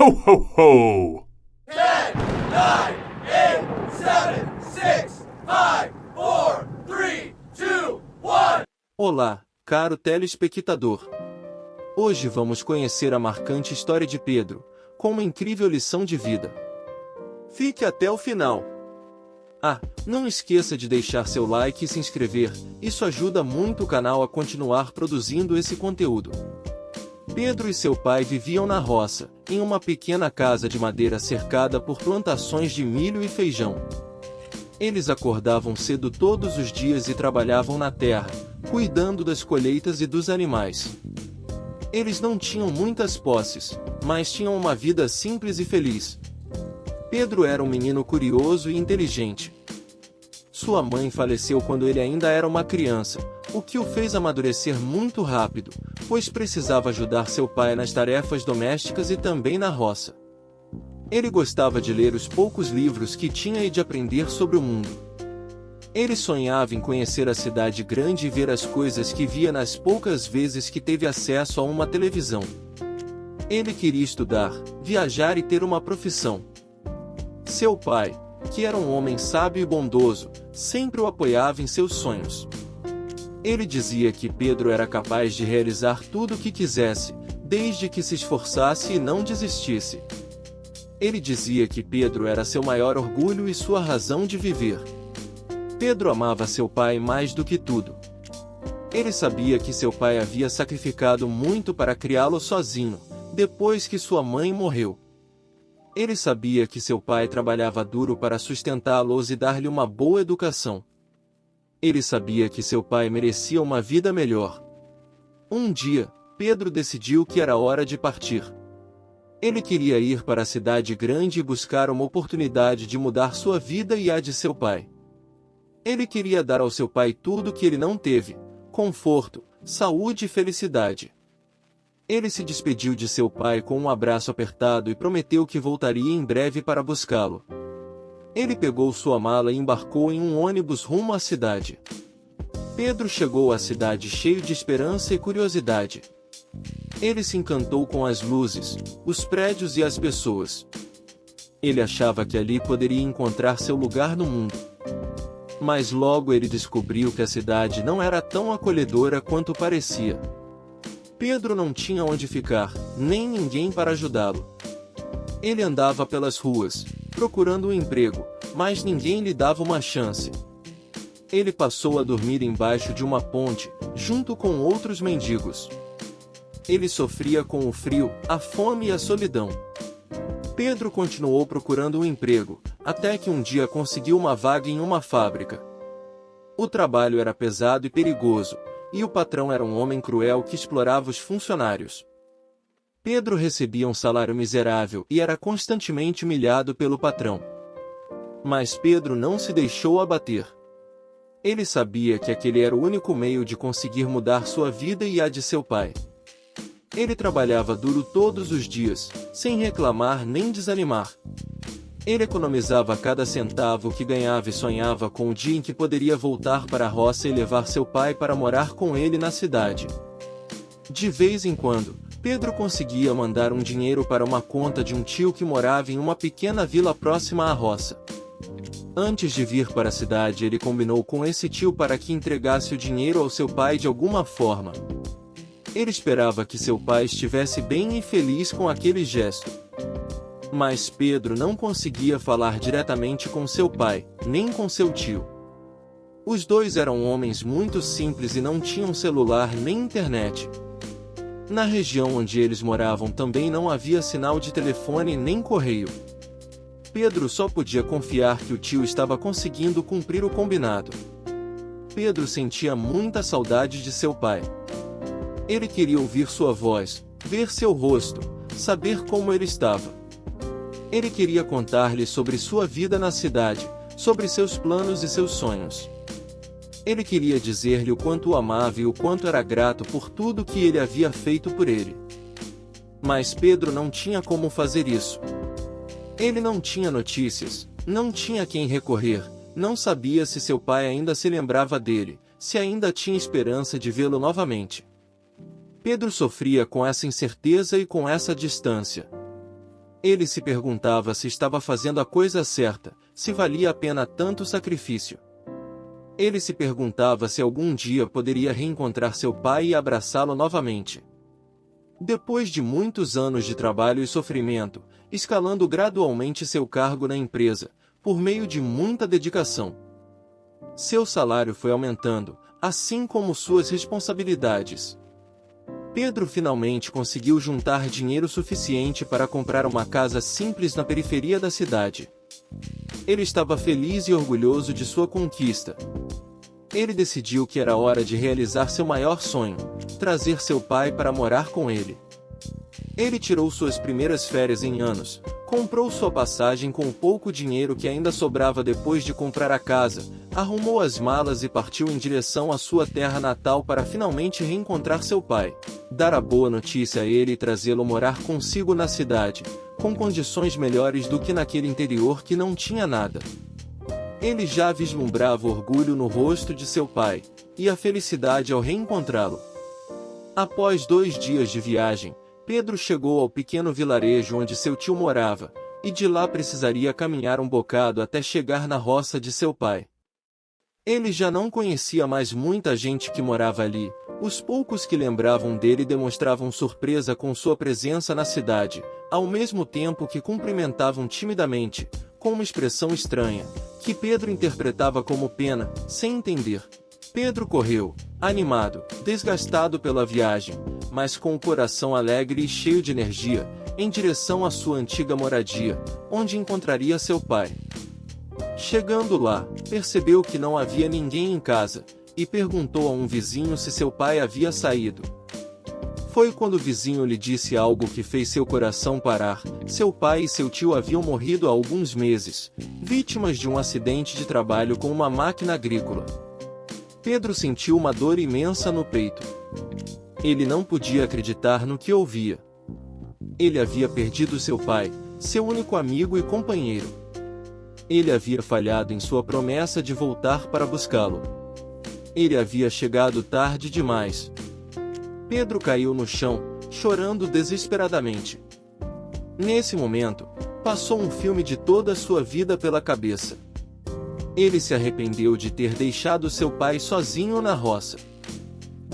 Ho, ho, ho! 10, 9, 8, 7, 6, 5, 4, 3, 2, 1. Olá, caro telespectador. Hoje vamos conhecer a marcante história de Pedro, com uma incrível lição de vida. Fique até o final. Não esqueça de deixar seu like e se inscrever, isso ajuda muito o canal a continuar produzindo esse conteúdo. Pedro e seu pai viviam na roça, em uma pequena casa de madeira cercada por plantações de milho e feijão. Eles acordavam cedo todos os dias e trabalhavam na terra, cuidando das colheitas e dos animais. Eles não tinham muitas posses, mas tinham uma vida simples e feliz. Pedro era um menino curioso e inteligente. Sua mãe faleceu quando ele ainda era uma criança, o que o fez amadurecer muito rápido, pois precisava ajudar seu pai nas tarefas domésticas e também na roça. Ele gostava de ler os poucos livros que tinha e de aprender sobre o mundo. Ele sonhava em conhecer a cidade grande e ver as coisas que via nas poucas vezes que teve acesso a uma televisão. Ele queria estudar, viajar e ter uma profissão. Seu pai, que era um homem sábio e bondoso, sempre o apoiava em seus sonhos. Ele dizia que Pedro era capaz de realizar tudo o que quisesse, desde que se esforçasse e não desistisse. Ele dizia que Pedro era seu maior orgulho e sua razão de viver. Pedro amava seu pai mais do que tudo. Ele sabia que seu pai havia sacrificado muito para criá-lo sozinho, depois que sua mãe morreu. Ele sabia que seu pai trabalhava duro para sustentá-los e dar-lhe uma boa educação. Ele sabia que seu pai merecia uma vida melhor. Um dia, Pedro decidiu que era hora de partir. Ele queria ir para a cidade grande e buscar uma oportunidade de mudar sua vida e a de seu pai. Ele queria dar ao seu pai tudo que ele não teve: conforto, saúde e felicidade. Ele se despediu de seu pai com um abraço apertado e prometeu que voltaria em breve para buscá-lo. Ele pegou sua mala e embarcou em um ônibus rumo à cidade. Pedro chegou à cidade cheio de esperança e curiosidade. Ele se encantou com as luzes, os prédios e as pessoas. Ele achava que ali poderia encontrar seu lugar no mundo. Mas logo ele descobriu que a cidade não era tão acolhedora quanto parecia. Pedro não tinha onde ficar, nem ninguém para ajudá-lo. Ele andava pelas ruas, procurando um emprego, mas ninguém lhe dava uma chance. Ele passou a dormir embaixo de uma ponte, junto com outros mendigos. Ele sofria com o frio, a fome e a solidão. Pedro continuou procurando um emprego, até que um dia conseguiu uma vaga em uma fábrica. O trabalho era pesado e perigoso, e o patrão era um homem cruel que explorava os funcionários. Pedro recebia um salário miserável e era constantemente humilhado pelo patrão. Mas Pedro não se deixou abater. Ele sabia que aquele era o único meio de conseguir mudar sua vida e a de seu pai. Ele trabalhava duro todos os dias, sem reclamar nem desanimar. Ele economizava cada centavo que ganhava e sonhava com o dia em que poderia voltar para a roça e levar seu pai para morar com ele na cidade. De vez em quando, Pedro conseguia mandar um dinheiro para uma conta de um tio que morava em uma pequena vila próxima à roça. Antes de vir para a cidade, ele combinou com esse tio para que entregasse o dinheiro ao seu pai de alguma forma. Ele esperava que seu pai estivesse bem e feliz com aquele gesto. Mas Pedro não conseguia falar diretamente com seu pai, nem com seu tio. Os dois eram homens muito simples e não tinham celular nem internet. Na região onde eles moravam também não havia sinal de telefone nem correio. Pedro só podia confiar que o tio estava conseguindo cumprir o combinado. Pedro sentia muita saudade de seu pai. Ele queria ouvir sua voz, ver seu rosto, saber como ele estava. Ele queria contar-lhe sobre sua vida na cidade, sobre seus planos e seus sonhos. Ele queria dizer-lhe o quanto o amava e o quanto era grato por tudo que ele havia feito por ele. Mas Pedro não tinha como fazer isso. Ele não tinha notícias, não tinha a quem recorrer, não sabia se seu pai ainda se lembrava dele, se ainda tinha esperança de vê-lo novamente. Pedro sofria com essa incerteza e com essa distância. Ele se perguntava se estava fazendo a coisa certa, se valia a pena tanto sacrifício. Ele se perguntava se algum dia poderia reencontrar seu pai e abraçá-lo novamente. Depois de muitos anos de trabalho e sofrimento, escalando gradualmente seu cargo na empresa, por meio de muita dedicação, seu salário foi aumentando, assim como suas responsabilidades. Pedro finalmente conseguiu juntar dinheiro suficiente para comprar uma casa simples na periferia da cidade. Ele estava feliz e orgulhoso de sua conquista. Ele decidiu que era hora de realizar seu maior sonho, trazer seu pai para morar com ele. Ele tirou suas primeiras férias em anos, comprou sua passagem com o pouco dinheiro que ainda sobrava depois de comprar a casa, arrumou as malas e partiu em direção à sua terra natal para finalmente reencontrar seu pai, dar a boa notícia a ele e trazê-lo morar consigo na cidade, com condições melhores do que naquele interior que não tinha nada. Ele já vislumbrava o orgulho no rosto de seu pai, e a felicidade ao reencontrá-lo. Após 2 dias de viagem, Pedro chegou ao pequeno vilarejo onde seu tio morava, e de lá precisaria caminhar um bocado até chegar na roça de seu pai. Ele já não conhecia mais muita gente que morava ali, os poucos que lembravam dele demonstravam surpresa com sua presença na cidade, ao mesmo tempo que cumprimentavam timidamente, com uma expressão estranha, que Pedro interpretava como pena, sem entender. Pedro correu, animado, desgastado pela viagem, mas com o coração alegre e cheio de energia, em direção à sua antiga moradia, onde encontraria seu pai. Chegando lá, percebeu que não havia ninguém em casa, e perguntou a um vizinho se seu pai havia saído. Foi quando o vizinho lhe disse algo que fez seu coração parar. Seu pai e seu tio haviam morrido há alguns meses, vítimas de um acidente de trabalho com uma máquina agrícola. Pedro sentiu uma dor imensa no peito. Ele não podia acreditar no que ouvia. Ele havia perdido seu pai, seu único amigo e companheiro. Ele havia falhado em sua promessa de voltar para buscá-lo. Ele havia chegado tarde demais. Pedro caiu no chão, chorando desesperadamente. Nesse momento, passou um filme de toda a sua vida pela cabeça. Ele se arrependeu de ter deixado seu pai sozinho na roça.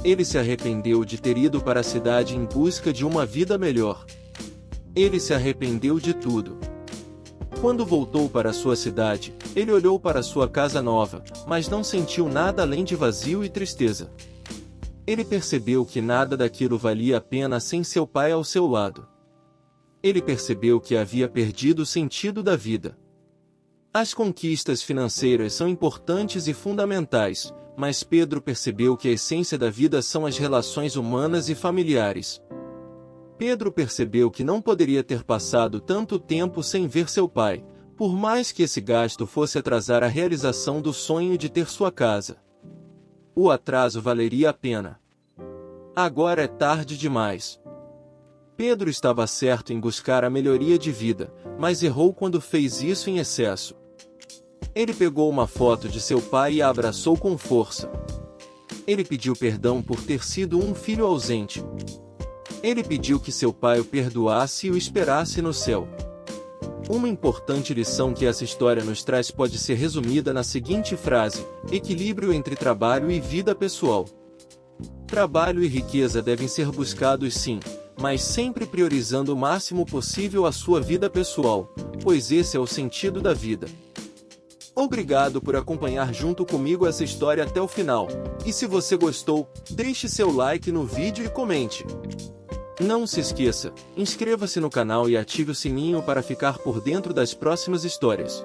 Ele se arrependeu de ter ido para a cidade em busca de uma vida melhor. Ele se arrependeu de tudo. Quando voltou para sua cidade, ele olhou para sua casa nova, mas não sentiu nada além de vazio e tristeza. Ele percebeu que nada daquilo valia a pena sem seu pai ao seu lado. Ele percebeu que havia perdido o sentido da vida. As conquistas financeiras são importantes e fundamentais, mas Pedro percebeu que a essência da vida são as relações humanas e familiares. Pedro percebeu que não poderia ter passado tanto tempo sem ver seu pai, por mais que esse gasto fosse atrasar a realização do sonho de ter sua casa. O atraso valeria a pena. Agora é tarde demais. Pedro estava certo em buscar a melhoria de vida, mas errou quando fez isso em excesso. Ele pegou uma foto de seu pai e a abraçou com força. Ele pediu perdão por ter sido um filho ausente. Ele pediu que seu pai o perdoasse e o esperasse no céu. Uma importante lição que essa história nos traz pode ser resumida na seguinte frase: equilíbrio entre trabalho e vida pessoal. Trabalho e riqueza devem ser buscados sim, mas sempre priorizando o máximo possível a sua vida pessoal, pois esse é o sentido da vida. Obrigado por acompanhar junto comigo essa história até o final, e se você gostou, deixe seu like no vídeo e comente. Não se esqueça, inscreva-se no canal e ative o sininho para ficar por dentro das próximas histórias.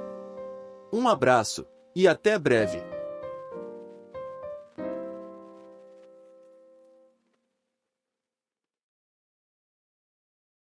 Um abraço, e até breve!